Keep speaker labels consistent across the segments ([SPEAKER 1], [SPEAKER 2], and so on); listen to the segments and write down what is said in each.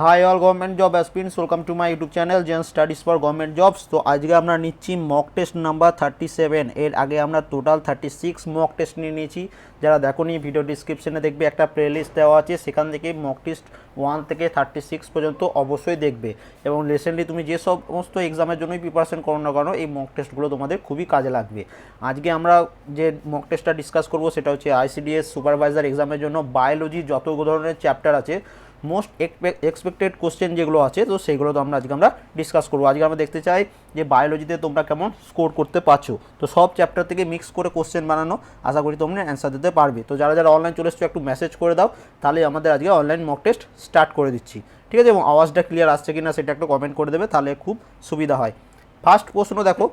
[SPEAKER 1] High all government job aspirants, welcome to my YouTube channel Zen studies for government jobs. তো আজকে আমরা নিচ্ছি mock test number 37। এর আগে আমরা টোটাল 36 মক টেস্ট নিয়ে নিয়েছি। যারা দেখোনি ভিডিও ডিসক্রিপশনে দেখবে একটা প্লেলিস্ট দেওয়া আছে, সেখান থেকে মক টেস্ট 1 থেকে 36 পর্যন্ত অবশ্যই দেখবে। এবং রিসেন্টলি তুমি যে সমস্ত এক্সামের জন্যই প্রিপারেশন করো না কেন, এই মক টেস্টগুলো তোমাদের খুবই কাজে লাগবে। আজকে আমরা যে মক টেস্টটা ডিসকাস করবো সেটা হচ্ছে আইসিডিএস সুপারভাইজার এক্সামের জন্য বায়োলজি যত ধরনের চ্যাপ্টার আছে, মোস্ট এক্সপেক্টেড কোশ্চেন যেগুলো আছে, তো সেগুলো তো আজকে আমরা ডিসকাস করবো। আজকে আমরা দেখতে চাই যে বায়োলজিতে তোমরা কেমন স্কোর করতে পারছো। তো সব চ্যাপ্টার থেকে মিক্স করে কোশ্চেন বানানো, আশা করি তোমরা অ্যান্সার দিতে পারবে। তো যারা যারা অনলাইন চলে এসছো একটু মেসেজ করে দাও, তাহলে আমাদের আজকে অনলাইন মক টেস্ট স্টার্ট করে দিচ্ছি, ঠিক আছে? এবং আওয়াজটা ক্লিয়ার আসছে কি না সেটা একটু কমেন্ট করে দেবে, তাহলে খুব সুবিধা হয়। ফার্স্ট প্রশ্ন দেখো,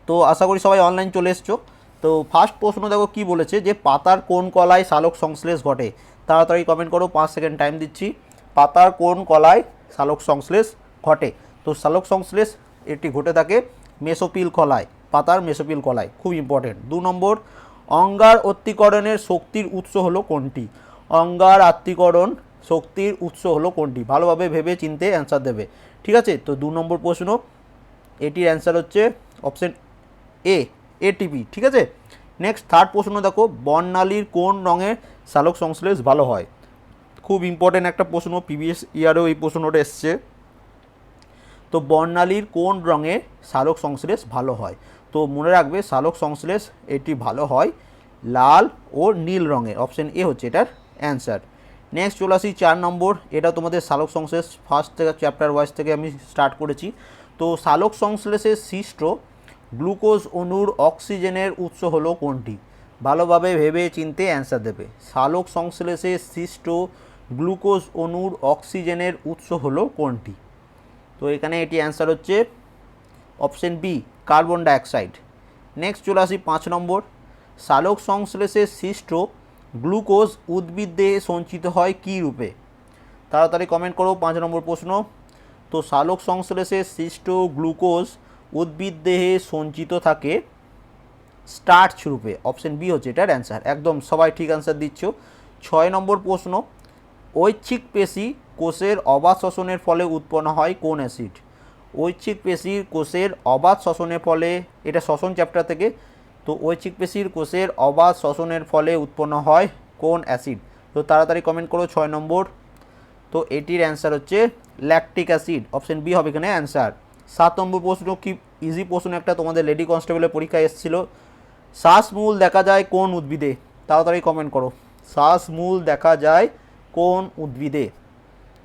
[SPEAKER 1] তো আশা করি সবাই অনলাইন চলে এসছো। তো ফার্স্ট প্রশ্ন দেখো কি বলেছে, যে পাতার কোন কলায় সালোক সংশ্লেষ ঘটে। তাড়াতাড়ি কমেন্ট করো, 5 সেকেন্ড টাইম দিচ্ছি। পাতার কোন কলায় সালোক সংশ্লেষ ঘটে? তো সালোক সংশ্লেষ এটি ঘটে থাকে মেসোপিল কলায়, পাতার মেসোপিল কলায়, খুব ইম্পর্টেন্ট। 2 নম্বর, অঙ্গার অত্তীকরণের শক্তির উৎস হলো কোনটি? অঙ্গার আত্তীকরণ শক্তির উৎস হলো কোনটি? ভালোভাবে ভেবে চিনতে অ্যান্সার দেবে, ঠিক আছে? তো 2 নম্বর প্রশ্ন, এটির অ্যান্সার হচ্ছে অপশন এ, এটিপি, ঠিক আছে? নেক্সট থার্ড প্রশ্ন দেখো, বর্ণালীর কোন রঙের সালোক সংশ্লেষ ভালো হয়? খুব ইম্পর্টেন্ট একটা প্রশ্ন, প্রিভিয়াস ইয়ারেও এই প্রশ্নটা এসছে। তো বর্ণালীর কোন রঙের সালোক সংশ্লেষ ভালো হয়? তো মনে রাখবে সালোক সংশ্লেষ এটি ভালো হয় লাল ও নীল রঙের, অপশন এ হচ্ছে এটার অ্যান্সার। নেক্সট চলে আসি 4 নম্বর, এটা তোমাদের সালোক সংশ্লেষ ফার্স্ট থেকে চ্যাপ্টার ওয়াইজ থেকে আমি স্টার্ট করেছি। তো সালোক সংশ্লেষের সৃষ্ট গ্লুকোজ অণুর অক্সিজেনের উৎস হলো কোনটি? ভালোভাবে ভেবে চিনতে অ্যান্সার দেবে। সালোক সংশ্লেষে সৃষ্ট গ্লুকোজ অণুর অক্সিজেনের উৎস হলো কোনটি? তো এখানে এটি অ্যান্সার হচ্ছে option B, carbon dioxide. Next চলে আসি 5 নম্বর, সালোক সংশ্লেষে সৃষ্ট গ্লুকোজ উদ্ভিদ দেহে সঞ্চিত হয় কী রূপে? তাড়াতাড়ি কমেন্ট করো, 5 নম্বর প্রশ্ন। তো সালোক সংশ্লেষে সৃষ্ট গ্লুকোজ উদ্ভিদ দেহে সঞ্চিত থাকে স্টার্চ রূপে, অপশন বি হচ্ছে এটার অ্যান্সার। একদম সবাই ঠিক অ্যান্সার দিচ্ছ। 6 নম্বর প্রশ্ন, ঐচ্ছিক পেশি কোষের অবাধ শ্বসনের ফলে উৎপন্ন হয় কোন অ্যাসিড? ঐচ্ছিক পেশির কোষের অবাধ শ্বসনের ফলে, এটা শ্বসন চ্যাপ্টার থেকে। তো ঐচ্ছিক পেশির কোষের অবাধ শ্বসনের ফলে উৎপন্ন হয় কোন অ্যাসিড? তো তাড়াতাড়ি কমেন্ট করো 6 নম্বর। তো এটির অ্যান্সার হচ্ছে ল্যাকটিক অ্যাসিড, অপশন বি হবে এখানে অ্যান্সার। 7 নম্বর প্রশ্ন, কি ইজি প্রশ্ন একটা, তোমাদের লেডি কনস্টেবলের পরীক্ষায় এসেছিল। শ্বাসমূল দেখা যায় কোন উদ্ভিদে? তাড়াতাড়ি কমেন্ট করো, শ্বাসমূল দেখা যায় কোন উদ্ভিদে?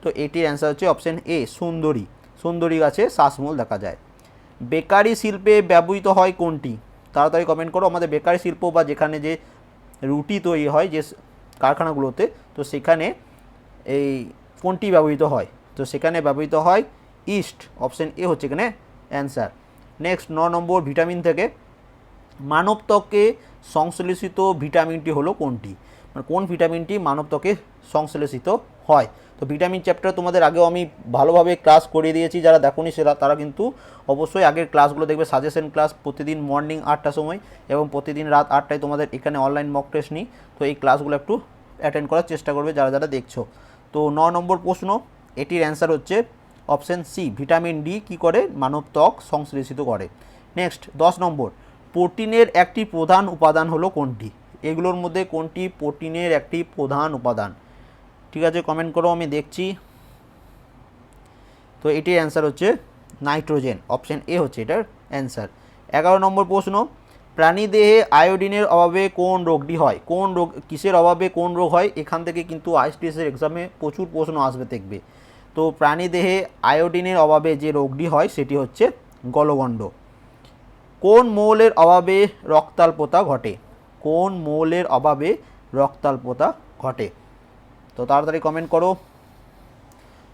[SPEAKER 1] তো এটির অ্যান্সার হচ্ছে অপশন এ, সুন্দরী, সুন্দরী গাছে শ্বাসমূল দেখা যায়। বেকারি শিল্পে ব্যবহৃত হয় কোনটি? তাড়াতাড়ি কমেন্ট করো। আমাদের বেকারি শিল্প বা যেখানে যে রুটি তৈরি হয় যে কারখানাগুলোতে, তো সেখানে এই কোনটি ব্যবহৃত হয়? তো সেখানে ব্যবহৃত হয় ইস্ট, অপশন এ হচ্ছে এখানে অ্যান্সার। নেক্সট 9 নম্বর, ভিটামিন থেকে, মানব ত্বকে সংশ্লেষিত ভিটামিনটি হলো কোনটি? মানে কোন ভিটামিনটি মানব ত্বকে সংশ্লেষিত হয়? তো ভিটামিন চ্যাপ্টার তোমাদের আগেও আমি ভালোভাবে ক্লাস করিয়ে দিয়েছি, যারা দেখোনি সেরা তারা কিন্তু অবশ্যই আগের ক্লাসগুলো দেখবে। সাজেশন ক্লাস প্রতিদিন মর্নিং 8টার সময় এবং প্রতিদিন রাত 8টায় তোমাদের এখানে অনলাইন মক টেস্ট নিই। তো এই ক্লাসগুলো একটু অ্যাটেন্ড করার চেষ্টা করবে যারা যারা দেখছো। তো 9 নম্বর প্রশ্ন, এটির অ্যান্সার হচ্ছে অপশন সি, ভিটামিন ডি কী করে? মানব ত্বক সংশ্লেষিত করে। নেক্সট 10 নম্বর, প্রোটিনের একটি প্রধান উপাদান হলো কোনটি? এগুলোর মধ্যে কোনটি প্রোটিনের একটি প্রধান উপাদান? ঠিক আছে, কমেন্ট করো, আমি দেখছি। তো এটির অ্যান্সার হচ্ছে নাইট্রোজেন, অপশন এ হচ্ছে এটার অ্যান্সার। 11 নম্বর প্রশ্ন, প্রাণীদেহে আয়োডিনের অভাবে কোন রোগটি হয়? কোন রোগ, কিসের অভাবে কোন রোগ হয়? এখান থেকে কিন্তু আইসিডিএসের এক্সামে প্রচুর প্রশ্ন আসবে দেখবে। তো প্রাণীদেহে আয়োডিনের অভাবে যে রোগটি হয় সেটি হচ্ছে গলগণ্ড। কোন মৌলের অভাবে রক্তাল্পতা ঘটে? কোন মৌলের অভাবে রক্তাল্পতা ঘটে? তো তাড়াতাড়ি কমেন্ট করো।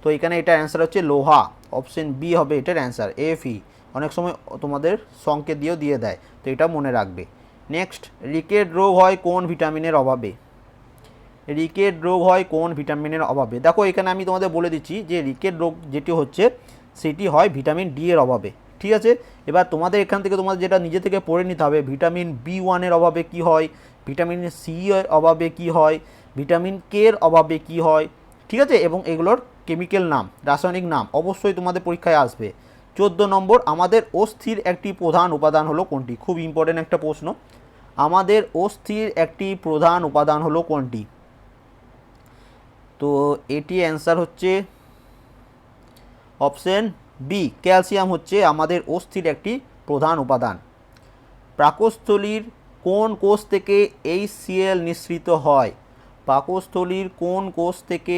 [SPEAKER 1] তো এখানে এটার অ্যান্সার হচ্ছে লোহা, অপশন বি হবে এটার অ্যান্সার, এফই। অনেক সময় তোমাদের সংকেত দিয়েও দিয়ে দেয়, তো এটা মনে রাখবে। নেক্সট, রিকেট রোগ হয় কোন ভিটামিনের অভাবে? রিকেট রোগ হয় কোন ভিটামিনের অভাবে? দেখো এখানে আমি তোমাদের বলে দিচ্ছি যে রিকেট রোগ যেটি হচ্ছে সেটি হয় ভিটামিন ডি এর অভাবে, ঠিক আছে? এবার তোমাদের এখান থেকে তোমাদের যেটা নিজে থেকে পড়ে নিতে হবে, ভিটামিন বি1 অভাবে কি হয়, ভিটামিন সি এর অভাবে কি হয়, ভিটামিন কে এর অভাবে কি হয়, ঠিক আছে, এবং এগুলোর কেমিক্যাল নাম, রাসায়নিক নাম অবশ্যই তোমাদের পরীক্ষায় আসবে। 14 নম্বর, আমাদের অস্থির একটি প্রধান উপাদান হলো কোনটি? খুব ইম্পর্টেন্ট একটা প্রশ্ন। আমাদের অস্থির একটি প্রধান উপাদান হলো কোনটি? তো এটি অ্যান্সার হচ্ছে অপশন বি, ক্যালসিয়াম হচ্ছে আমাদের অস্থির একটি প্রধান উপাদান। পাকস্থলীর কোন কোষ থেকে HCl নিঃসৃত হয়? পাকস্থলীর কোন কোষ থেকে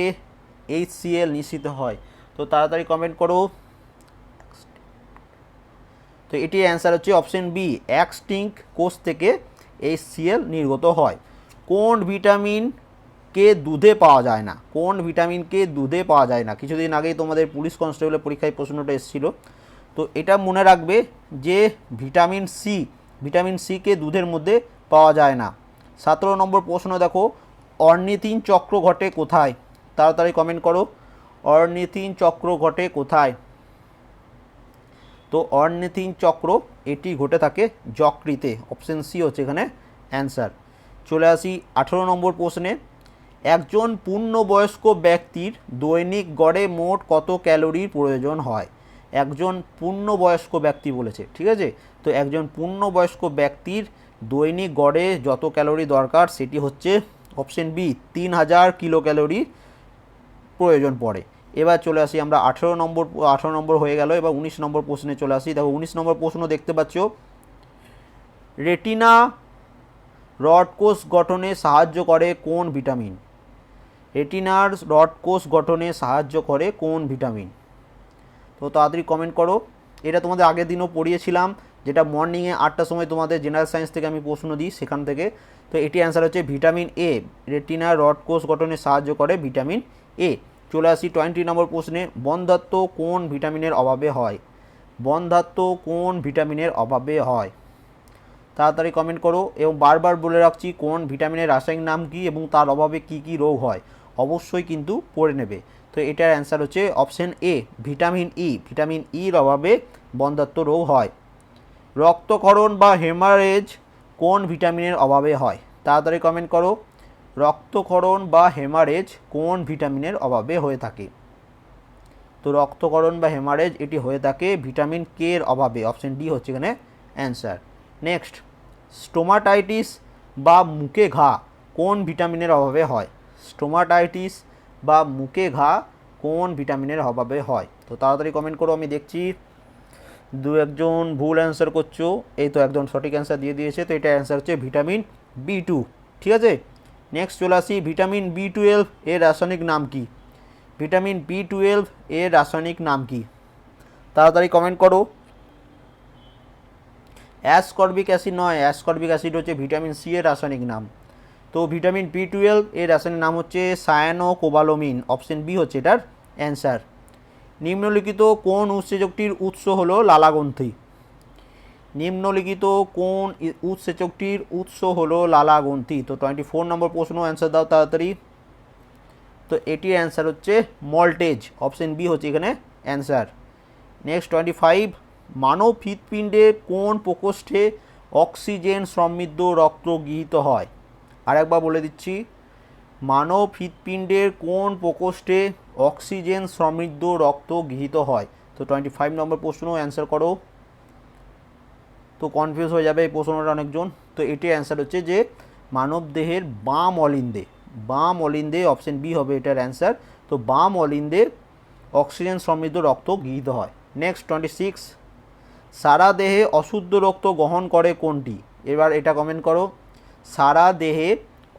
[SPEAKER 1] HCl নিঃসৃত হয়? তো তাড়াতাড়ি কমেন্ট করো। তো এটি অ্যান্সার হচ্ছে অপশন বি, এক্সটিংক্ট কোষ থেকে HCl নির্গত হয়। কোন ভিটামিন কে দুধে পাওয়া যায় না? কোন ভিটামিনকে দুধে পাওয়া যায় না? কিছুদিন আগেই তোমাদের পুলিশ কনস্টেবলের পরীক্ষায় প্রশ্নটা এসেছিল। তো এটা মনে রাখবে যে ভিটামিন সিকে দুধের মধ্যে পাওয়া যায় না। 17 নম্বর প্রশ্ন দেখো, অর্নিথিন চক্র ঘটে কোথায়? তাড়াতাড়ি কমেন্ট করো, অর্নিথিন চক্র ঘটে কোথায়? তো অর্নিথিন চক্র এটি ঘটে থাকে যকৃতে, অপশন সি হচ্ছে এখানে অ্যান্সার। চলে আসি 18 নম্বর প্রশ্নে, একজন পূর্ণবয়স্ক ব্যক্তির দৈনিক গড়ে মোট কত ক্যালোরির প্রয়োজন হয়? একজন পূর্ণবয়স্ক ব্যক্তি বলেছে, ঠিক আছে। তো একজন পূর্ণবয়স্ক ব্যক্তির দৈনিক গড়ে যত ক্যালোরি দরকার সেটি হচ্ছে অপশন বি, 3000 কিলো ক্যালোরি প্রয়োজন পড়ে। এবার চলে আসি আমরা 18 নম্বর হয়ে গেল। এবার 19 নম্বর প্রশ্নে চলে আসি। দেখো 19 নম্বর প্রশ্ন দেখতে পাচ্ছ, রেটিনা রড কোষ গঠনে সাহায্য করে কোন ভিটামিন? রেটিনার রড কোষ গঠনে সাহায্য করে কোন ভিটামিন? তো তাড়াতাড়ি কমেন্ট করো। এটা তোমাদের আগের দিনও পড়িয়েছিলাম, যেটা মর্নিংয়ে 8টার সময় তোমাদের জেনারেল সায়েন্স থেকে আমি প্রশ্ন দিই সেখান থেকে। তো এটি অ্যান্সার হচ্ছে ভিটামিন এ, রেটিনার রড কোষ গঠনে সাহায্য করে ভিটামিন এ। চলে আসি 20 নম্বর প্রশ্নে, বন্ধ্যাত্ব কোন ভিটামিনের অভাবে হয়? বন্ধ্যাত্ব কোন ভিটামিনের অভাবে হয়? তাড়াতাড়ি কমেন্ট করো। এবং বারবার বলে রাখছি, কোন ভিটামিনের রাসায়নিক নাম কী এবং তার অভাবে কি কি রোগ হয় অবশ্যই কিন্তু পড়ে নেবে। তো এটার অ্যান্সার হচ্ছে option A, vitamin E. Vitamin ইর অভাবে বন্ধ্যাত্ব রোগ হয়। রক্তক্ষরণ বা হেমারেজ কোন ভিটামিনের অভাবে হয়? তাড়াতাড়ি কমেন্ট করো, রক্তক্ষরণ বা হেমারেজ কোন ভিটামিনের অভাবে হয়ে থাকে? তো রক্তক্ষরণ বা হেমারেজ এটি হয়ে থাকে ভিটামিন কে এর অভাবে, অপশন ডি হচ্ছে এখানে অ্যান্সার। নেক্সট, স্টোমাটাইটিস বা মুখে ঘা কোন ভিটামিনের অভাবে হয়? স্টোমাটাইটিস বা মুখে ঘা কোন ভিটামিনের অভাবে হয়? তো তাড়াতাড়ি কমেন্ট করো, আমি দেখছি দু একজন ভুল অ্যান্সার করছো। এই তো একজন সঠিক অ্যান্সার দিয়ে দিয়েছে। তো এটা অ্যান্সার হচ্ছে ভিটামিন B2, ঠিক আছে। নেক্সট চলে আসি, ভিটামিন B12 এর রাসায়নিক নাম কি? ভিটামিন B12 এর রাসায়নিক নাম কি? তাড়াতাড়ি কমেন্ট করো। অ্যাসকর্বিক অ্যাসিড নয়, অ্যাসকর্বিক অ্যাসিড হচ্ছে ভিটামিন সি এর রাসায়নিক নাম। তো ভিটামিন B12 এর রাসায়নিক নাম হচ্ছে সায়ানোকোবালামিন, অপশন বি হচ্ছে এটার অ্যান্সার। নিম্নলিখিত কোন উৎসেচকটির উৎস হলো লালাগ্রন্থি? নিম্নলিখিত কোন উৎসেচকটির উৎস হলো লালাগ্রন্থি? তো 24 নম্বর প্রশ্ন, অ্যান্সার দাও তাড়াতাড়ি। তো এটির অ্যান্সার হচ্ছে মল্টেজ, অপশন বি হচ্ছে এখানে অ্যান্সার। নেক্সট 25, মানব হৃৎপিণ্ডে কোন প্রকোষ্ঠে অক্সিজেন সমৃদ্ধ রক্ত গৃহীত হয়? আরেকবার বলে দিচ্ছি, মানব হৃৎপিণ্ডের কোন প্রকোষ্ঠে অক্সিজেন সমৃদ্ধ রক্ত গৃহীত হয়? তো 25 নম্বর প্রশ্ন, অ্যান্সার করো। তো কনফিউজ হয়ে যাবে এই প্রশ্নটা অনেকজন। তো এটি অ্যান্সার হচ্ছে যে মানব দেহের বাম অলিন্দে, অপশন বি হবে এটার অ্যান্সার। তো বাম অলিন্দে অক্সিজেন সমৃদ্ধ রক্ত গৃহীত হয়। নেক্সট 26, সারা দেহে অশুদ্ধ রক্ত গ্রহণ করে কোনটি? এবার এটা কমেন্ট করো, সারা দেহে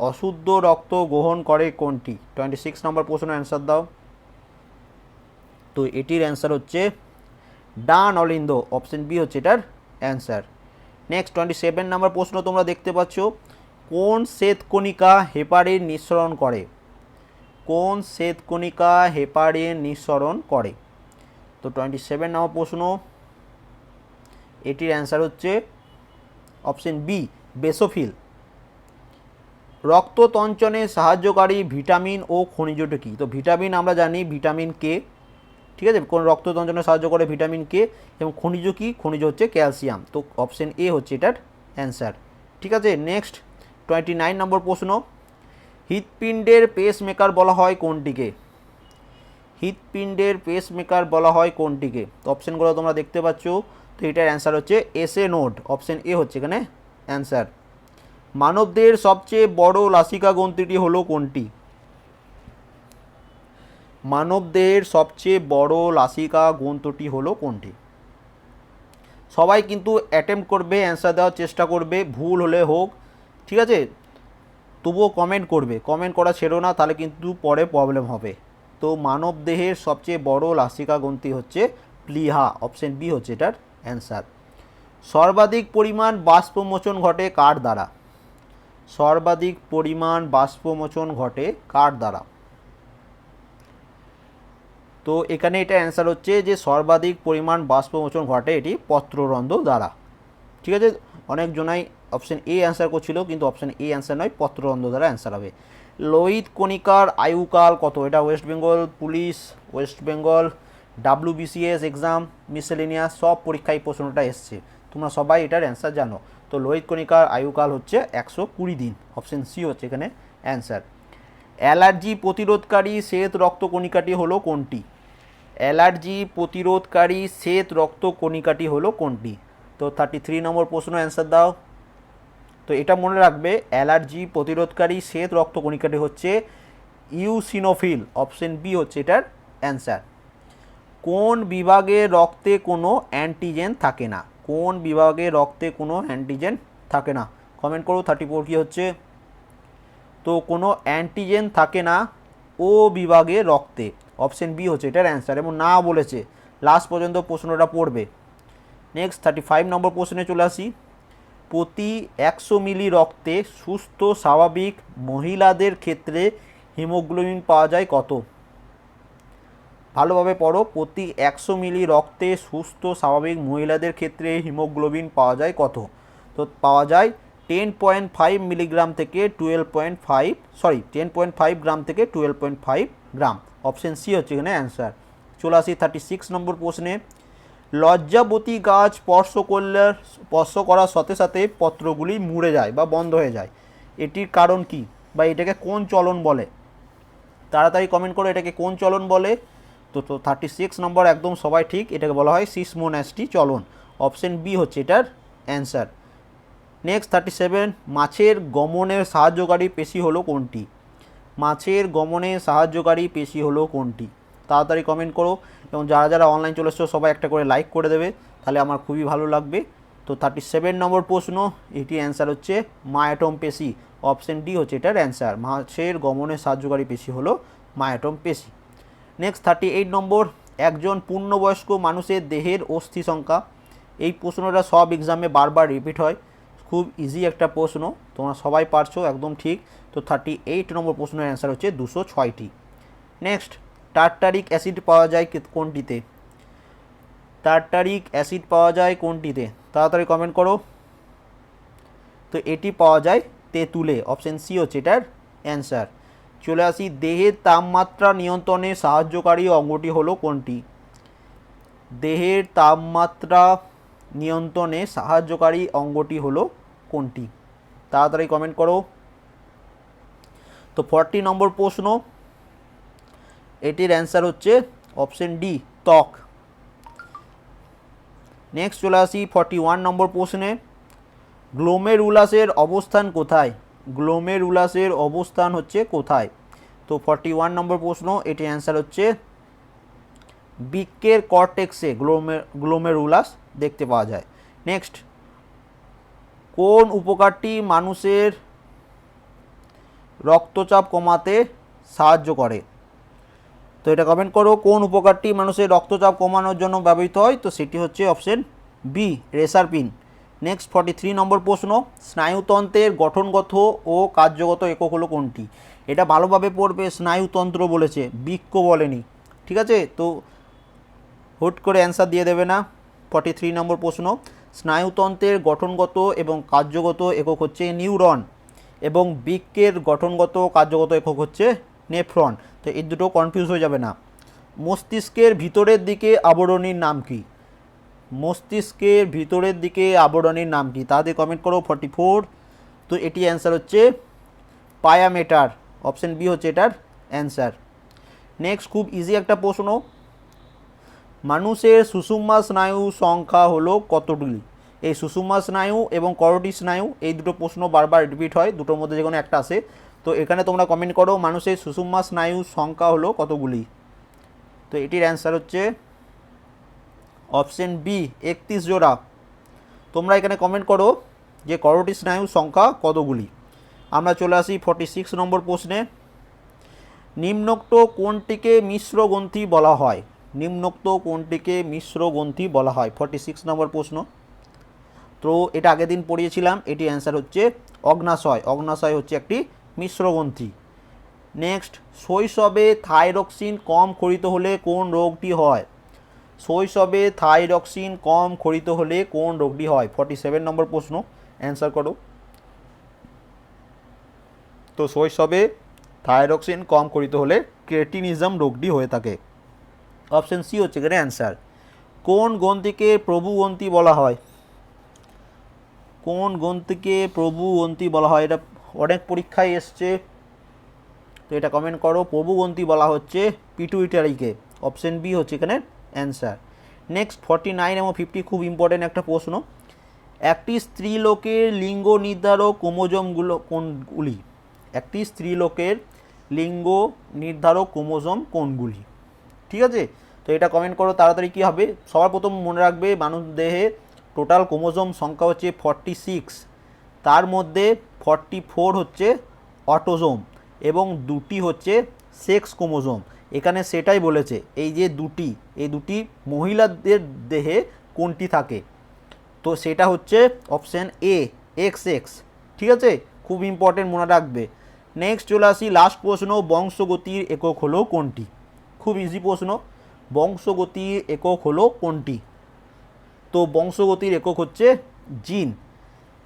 [SPEAKER 1] অশুদ্ধ রক্ত গ্রহণ করে কোনটি? 26 নম্বর প্রশ্ন, অ্যান্সার দাও। তো এটির অ্যান্সার হচ্ছে ডান অলিন্দ, অপশন বি হচ্ছে এটার অ্যান্সার। নেক্সট 27 নম্বর প্রশ্ন তোমরা দেখতে পাচ্ছ, কোন শ্বেতকণিকা হেপারিন নিঃসরণ করে? কোন শ্বেতকণিকা হেপারিন নিঃসরণ করে? তো 27 নম্বর প্রশ্ন, এটির অ্যান্সার হচ্ছে অপশন বি, বেসোফিল। রক্ততঞ্চনে সাহায্যকারী ভিটামিন ও খনিজটি কী? তো ভিটামিন আমরা জানি ভিটামিন কে, ঠিক আছে। কোন রক্ততঞ্চনে সাহায্য করে ভিটামিন কে, এবং খনিজ কি? খনিজ হচ্ছে ক্যালসিয়াম। তো অপশন এ হচ্ছে এটার অ্যান্সার, ঠিক আছে। নেক্সট 29 নম্বর প্রশ্ন, হৃৎপিণ্ডের পেসমেকার বলা হয় কোনটিকে? হৃৎপিণ্ডের পেসমেকার বলা হয় কোনটিকে? তো অপশানগুলো তোমরা দেখতে পাচ্ছ। তো এটার অ্যান্সার হচ্ছে এসএ নোড, অপশান এ হচ্ছে এখানে অ্যান্সার। মানবদেহের সবচেয়ে বড় লাসিকা গ্রন্থিটি হলো কোনটি? মানবদেহের সবচেয়ে বড় লাসিকা গ্রন্থটি হলো কোনটি? সবাই কিন্তু অ্যাটেম্প্ট করবে, অ্যান্সার দেওয়ার চেষ্টা করবে, ভুল হলে হোক, ঠিক আছে? তবুও কমেন্ট করবে, কমেন্ট করা ছেড়ো না, তাহলে কিন্তু পরে প্রবলেম হবে। তো মানবদেহের সবচেয়ে বড় লাসিকা গ্রন্থি হচ্ছে প্লীহা, অপশন বি হচ্ছে এটার অ্যান্সার। সর্বাধিক পরিমাণ বাষ্পমোচন ঘটে কার দ্বারা? সর্বাধিক পরিমাণ বাষ্পমোচন ঘটে কার দ্বারা? তো এখানে এটা অ্যান্সার হচ্ছে যে সর্বাধিক পরিমাণ বাষ্পমোচন ঘটে এটি পত্ররন্ধ্র দ্বারা, ঠিক আছে? অনেকজনাই অপশন এ অ্যান্সার করছিল, কিন্তু অপশন এ অ্যান্সার নয়, পত্ররন্ধ্র দ্বারা অ্যান্সার হবে। লোহিত কণিকার আয়ুকাল কত? এটা West Bengal police, West Bengal WBCS exam, miscellaneous সব পরীক্ষায় প্রশ্নটা এসছে, তোমরা সবাই এটার অ্যান্সার জানো। তো লোহিত কণিকার আয়ুকাল হচ্ছে 120 দিন, অপশন সি হচ্ছে এখানে অ্যান্সার। অ্যালার্জি প্রতিরোধকারী শ্বেত রক্তকণিকাটি হলো কোনটি? অ্যালার্জি প্রতিরোধকারী শ্বেত রক্তকণিকাটি হলো কোনটি? তো 33 নম্বর প্রশ্ন অ্যান্সার দাও। তো এটা মনে রাখবে, অ্যালার্জি প্রতিরোধকারী শ্বেত রক্তকণিকাটি হচ্ছে ইউসিনোফিল, অপশন বি হচ্ছে এটার অ্যান্সার। কোন বিভাগে রক্তে কোনো অ্যান্টিজেন থাকে না? কোন বিভাগে রক্তে কোনো অ্যান্টিজেন থাকে না? কমেন্ট করো 34 কি হচ্ছে। তো কোনো অ্যান্টিজেন থাকে না ও বিভাগে রক্তে, অপশন বি হচ্ছে এটার অ্যান্সার, এবং না বলেছে, লাস্ট পর্যন্ত প্রশ্নটা পড়বে। নেক্সট 35 নম্বর প্রশ্নে চলে আসি। প্রতি 100 মিলি রক্তে সুস্থ স্বাভাবিক মহিলাদের ক্ষেত্রে হিমোগ্লোবিন পাওয়া যায় কত? ভালোভাবে পড়ো। প্রতি 100 মিলি রক্তে সুস্থ স্বাভাবিক মহিলাদের ক্ষেত্রে হিমোগ্লোবিন পাওয়া যায় কত? তো পাওয়া যায় 10.5 মিলিগ্রাম থেকে 10.5 গ্রাম থেকে 12.5 গ্রাম, অপশন সি হচ্ছে এখানে অ্যান্সার। চলে আসি 36 নম্বর প্রশ্নে। লজ্জাবতী গাছ স্পর্শ করার সাথে সাথে পত্রগুলি মুড়ে যায় বা বন্ধ হয়ে যায়, এটির কারণ কি, বা এটাকে কোন চলন বলে? তাড়াতাড়ি কমেন্ট করো, এটাকে কোন চলন বলে? তো 36 নম্বর একদম সবাই ঠিক, এটাকে বলা হয় সিসমোনাস্টি চলন, অপশন বি হচ্ছে এটার অ্যান্সার। নেক্সট 37, মাছের গমনের সাহায্যকারী পেশি হলো কোনটি? মাছের গমনে সাহায্যকারী পেশি হলো কোনটি? তাড়াতাড়ি কমেন্ট করো, এবং যারা যারা অনলাইন চলে এসছো সবাই একটা করে লাইক করে দেবে, তাহলে আমার খুবই ভালো লাগবে। তো 37 নম্বর প্রশ্ন, এটি অ্যান্সার হচ্ছে মায়োটম পেশি, অপশন ডি হচ্ছে এটার অ্যান্সার। মাছের গমনে সাহায্যকারী পেশি হলো মায়োটম পেশি। নেক্সট 38 নম্বর, একজন পূর্ণবয়স্ক মানুষের দেহের অস্থি সংখ্যা। এই প্রশ্নটা সব এক্সামে বারবার রিপিট হয়, খুব ইজি একটা প্রশ্ন, তোমরা সবাই পারছো, একদম ঠিক। তো 38 নম্বর প্রশ্নের অ্যান্সার হচ্ছে 206টি। নেক্সট, টার্টারিক অ্যাসিড পাওয়া যায় কোনটিতে? টার্টারিক অ্যাসিড পাওয়া যায় কোনটিতে? তাড়াতাড়ি কমেন্ট করো। তো এটি পাওয়া যায় তেঁতুলে, অপশন সি হচ্ছে এটার অ্যান্সার। চলে আসি, দেহের তাপমাত্রা নিয়ন্ত্রণে সাহায্যকারী অঙ্গটি হলো কোনটি? দেহের তাপমাত্রা নিয়ন্ত্রণে সাহায্যকারী অঙ্গটি হলো কোনটি? তাড়াতাড়ি কমেন্ট করো। তো 40 নম্বর প্রশ্ন, এটির অ্যান্সার হচ্ছে অপশন ডি, ত্বক। নেক্সট চলে আসি 41 নম্বর প্রশ্নে। গ্লোমেরুলাসের অবস্থান কোথায়? গ্লোমেরুলাসের অবস্থান হচ্ছে কোথায়? তো 41 নম্বর প্রশ্ন, এটির অ্যান্সার হচ্ছে বৃক্কের কর্টেক্সে গ্লোমেরুলাস দেখতে পাওয়া যায়। নেক্সট, কোন উপকারটি মানুষের রক্তচাপ কমাতে সাহায্য করে? তো এটা কমেন্ট করো, কোন উপকারটি মানুষের রক্তচাপ কমানোর জন্য ব্যবহৃত হয়? তো সেটি হচ্ছে অপশন বি, রেসারপিন। নেক্সট 43 নম্বর প্রশ্ন, স্নায়ুতন্ত্রের গঠনগত ও কার্যগত একক হলো কোনটি? এটা ভালোভাবে পড়বে, স্নায়ুতন্ত্র বলেছে, বৃক্ক বলেনি, ঠিক আছে? তো হুট করে অ্যান্সার দিয়ে দেবে না। 43 নম্বর প্রশ্ন, স্নায়ুতন্ত্রের গঠনগত এবং কার্যগত একক হচ্ছে নিউরন, এবং বৃক্কের গঠনগত কার্যগত একক হচ্ছে নেফ্রন। তো এই দুটো কনফিউজ হয়ে যাবে না। মস্তিষ্কের ভিতরের দিকে আবরণীর নাম কি? মস্তিষ্কের ভিতরের দিকে আবরণীর নাম কি? তাতে কমেন্ট করো 44। তো এটি অ্যান্সার হচ্ছে পায়ামেটার, অপশন বি হচ্ছে এটার অ্যান্সার। নেক্সট খুব ইজি একটা প্রশ্ন, মানুষের সুষুম্না স্নায়ু সংখ্যা হলো কতগুলি? এই সুষুম্না স্নায়ু এবং করোটি স্নায়ু এই দুটো প্রশ্ন বারবার রিপিট হয়, দুটোর মধ্যে যে কোনো একটা আসে। তো এখানে তোমরা কমেন্ট করো মানুষের সুষুম্না স্নায়ু সংখ্যা হলো কতগুলি। তো এটির অ্যান্সার হচ্ছে অপশন বি 31 জোড়া। তোমরা এখানে কমেন্ট করো যে করোটি স্নায়ু সংখ্যা কতগুলি। আমরা চলে আসি 46 নম্বর প্রশ্নে, নিম্নোক্ত কোনটিকে মিশ্র গ্রন্থি বলা হয়? নিম্নোক্ত কোনটিকে মিশ্র গ্রন্থি বলা হয়? 46 নম্বর প্রশ্ন। তো এটা আগের দিন পড়িয়েছিলাম, এটি অ্যান্সার হচ্ছে অগ্নাশয়। অগ্নাশয় হচ্ছে একটি মিশ্র গ্রন্থি। নেক্সট, শৈশবে থাইরক্সিন কম ক্ষরিত হলে কোন রোগটি হয়? শৈশবে থাইরক্সিন কম ক্ষরিত হলে কোন রোগটি হয়? 47 নম্বর প্রশ্ন, অ্যান্সার করো। তো শৈশবে থাইরক্সিন কম ক্ষরিত হলে ক্রেটিনিজম রোগটি হয়ে থাকে। অপশন সি হচ্ছে এখানে অ্যান্সার। কোন গ্রন্থিকে প্রভু গ্রন্থি বলা হয়? কোন গ্রন্থিকে প্রভু গ্রন্থি বলা হয়? এটা অনেক পরীক্ষায় এসছে, তো এটা কমেন্ট করো। প্রভু গ্রন্থি বলা হচ্ছে পিটুইটারিকে। অপশন বি হচ্ছে এখানে অ্যান্সার। নেক্সট 49 এবং 50 খুব ইম্পর্টেন্ট একটা প্রশ্ন, একটি স্ত্রীলোকের লিঙ্গ নির্ধারক ক্রোমোজোমগুলো কোনগুলি? একটি স্ত্রীলোকের লিঙ্গ নির্ধারক ক্রোমোজোম কোনগুলি? ঠিক আছে, তো এটা কমেন্ট করো তাড়াতাড়ি। কী হবে, সবার প্রথম মনে রাখবে মানুষ দেহে টোটাল ক্রোমোজোম সংখ্যা হচ্ছে 46, তার মধ্যে 44 হচ্ছে অটোজোম এবং দুটি হচ্ছে সেক্স ক্রোমোজোম। এখানে সেটাই বলেছে, এই যে এই দুটি মহিলাদের দেহে কোনটি থাকে? তো সেটা হচ্ছে অপশান এ XX। ঠিক আছে, খুব ইম্পর্টেন্ট, মনে রাখবে। নেক্সট চলে আসি লাস্ট প্রশ্ন, বংশগতির একক হলো কোনটি? খুব ইজি প্রশ্ন, বংশগতির একক হলো কোনটি? তো বংশগতির একক হচ্ছে জিন।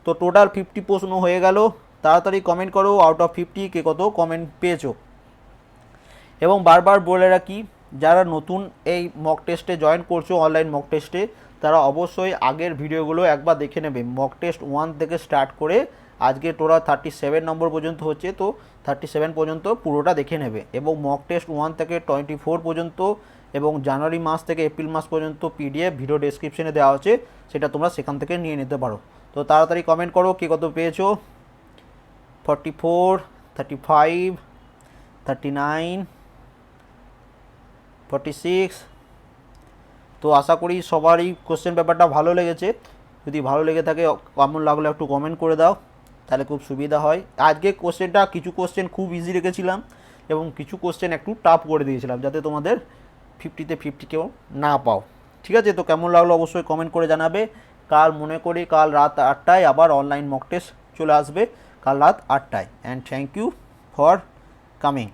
[SPEAKER 1] তো টোটাল 50 প্রশ্ন হয়ে গেল। তাড়াতাড়ি কমেন্ট করো আউট অফ 50 কে কত কমেন্ট পেয়েছো। এবং বারবার বলে রাখি, যারা নতুন এই মক টেস্টে জয়েন করছো, অনলাইন মক টেস্টে, তারা অবশ্যই আগের ভিডিওগুলো একবার দেখে নেবে। মক টেস্ট 1 থেকে স্টার্ট করে আজকে তোরা 37 নম্বর পর্যন্ত হচ্ছে, তো 37 পর্যন্ত পুরোটা দেখে নেবে। এবং মক টেস্ট 1 থেকে 24 পর্যন্ত এবং জানুয়ারি মাস থেকে এপ্রিল মাস পর্যন্ত PDF ভিডিও ডেসক্রিপশনে দেওয়া আছে, সেটা তোমরা সেখান থেকে নিয়ে নিতে পারো। তো তাড়াতাড়ি কমেন্ট করো কে কত পেয়েছো। 44, 35, 39, 46। তো আশা করি সবারই কোশ্চেন পেপারটা ভালো লেগেছে। যদি ভালো লেগে থাকে, কেমন লাগলো একটু কমেন্ট করে দাও, তাহলে খুব সুবিধা হয়। আজকে কোশ্চেনটা কিছু কোশ্চেন খুব ইজি রেখেছিলাম এবং কিছু কোশ্চেন একটু টাফ করে দিয়েছিলাম, যাতে তোমাদের 50-তে 50 কেউ না পাও। ঠিক আছে, তো কেমন লাগলো অবশ্যই কমেন্ট করে জানাবে। কাল মনে করি কাল রাত 8টায় আবার অনলাইন মক টেস্ট চলে আসবে, কাল রাত 8টায়। And thank you for coming.